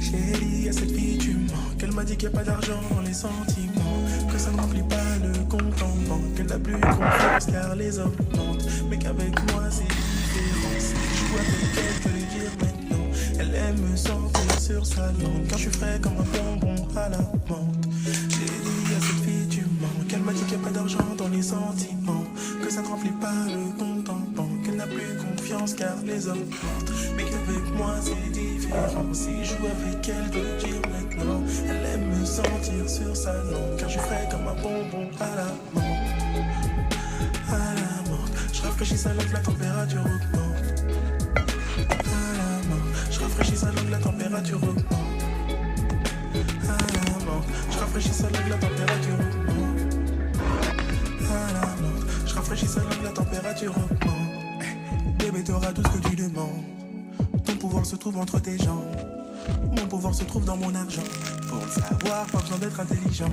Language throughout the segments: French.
Chérie, à cette fille tu mens. Qu'elle m'a dit qu'il n'y a pas d'argent dans les sentiments, que ça ne remplit pas le compte en banque, qu'elle n'a plus confiance car les hommes mentent, mais qu'avec moi c'est différent. Si je joue avec elle, je peux lui dire maintenant. Elle aime me sentir sur sa langue, car je suis frais comme un bonbon à la menthe. J'ai dit à cette fille tu mens. Qu'elle m'a dit qu'il n'y a pas d'argent dans les sentiments, que ça ne remplit pas le compte en banque, qu'elle n'a plus confiance car les hommes mentent, mais qu'avec moi c'est différent. Si je joue avec elle, je peux le dire maintenant. Elle aime me sentir sur sa langue, car je suis frais comme un bonbon à la menthe. À la menthe, je rafraîchis sa langue, la température augmente. À la menthe, je rafraîchis sa langue, la température augmente. À la menthe, je rafraîchis sa langue, la température augmente. À la menthe, je rafraîchis sa langue, la température augmente. Bébé, t'auras tout ce que tu demandes. Ton pouvoir se trouve entre tes jambes. Mon pouvoir se trouve dans mon argent. Pour le savoir, pas besoin d'être intelligent.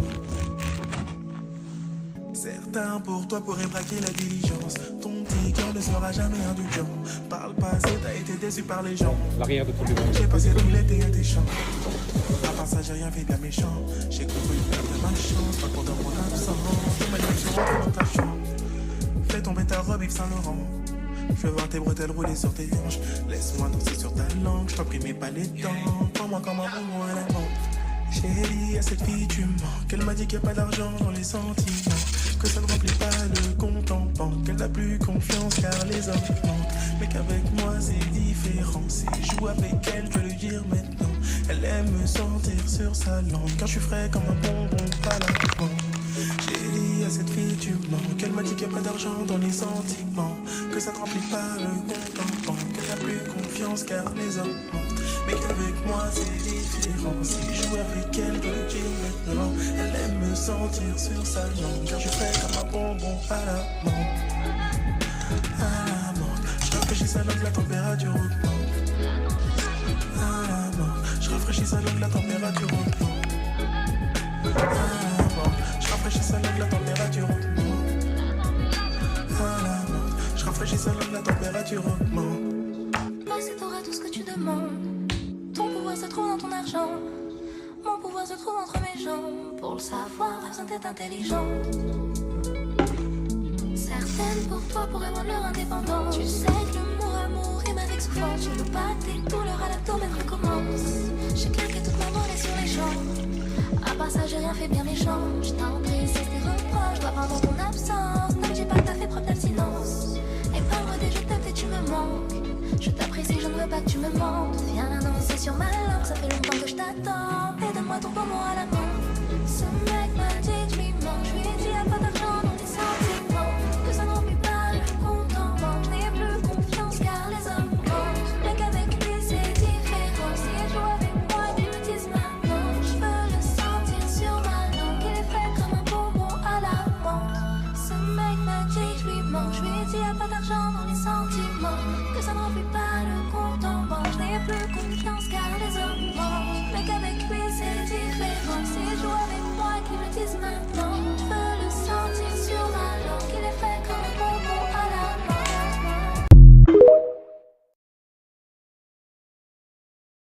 Certains pour toi pourraient braquer la diligence. Ton petit cœur ne sera jamais indulgent. Par le passé, t'as été déçu par les gens. L'arrière de tout le monde. J'ai passé tout l'été à tes champs. À part ça, j'ai rien fait bien méchant. J'ai compris perdre ma chance. Pas pour dans mon absence. Je m'as dit que je rentre dans ta chambre. Fais tomber ta robe Yves Saint Laurent. Je veux voir tes bretelles rouler sur tes hanches. Laisse-moi danser sur ta langue. Je t'en prie, mais pas les dents. Prends-moi comme un bonbon à la menthe. Chérie, à cette fille tu mens. Qu'elle m'a dit qu'il n'y a pas d'argent dans les sentiments, que ça ne remplit pas le compte en banque, qu'elle n'a plus confiance car les hommes mentent, mais qu'avec moi c'est différent. Si je joue avec elle, je peux lui dire maintenant. Elle aime me sentir sur sa langue, car je suis frais comme un bonbon à la menthe. J'ai dit à cette fille tu mens. Qu'elle m'a dit qu'il n'y a pas d'argent dans les sentiments, que ça ne remplit pas le compte en banque, qu'elle n'a plus confiance car les hommes mentent, mais qu'avec moi c'est différent. Si je joue avec elle, je peux le dire maintenant. Elle aime me sentir sur sa langue, car je suis frais comme un bonbon à la menthe. À la menthe, je rafraîchis sa langue, la température augmente. À la menthe, je rafraîchis sa langue, la température augmente. À la menthe, je rafraîchis sa langue, la température augmente. À la menthe, je rafraîchis sa langue, la température augmente. Passé, t'auras tout ce que tu demandes. Ton pouvoir se trouve dans ton argent. Mon pouvoir se trouve entre mes jambes. Pour le savoir, pas besoin d'être intelligent. Certaines pour toi pourraient rendre leur indépendant. Tu sais que le mot amour rime avec souffrance. Je veux pas tes douleurs à l'abdomen recommence. J'ai claqué toute ma monnaie sur les champs. À part ça, j'ai rien fait bien méchant. Je t'en prie, c'est tes reproches. Je dois pardon ton absence. Ne me dis pas que t'as fait preuve d'abstinence. Et parle-moi des je t'aime et tu me manques. Je t'apprécie, je ne veux pas que tu me mentes. Viens danser sur ma langue, ça fait longtemps que je t'attends. Et donne-moi ton bonbon à la main. Ce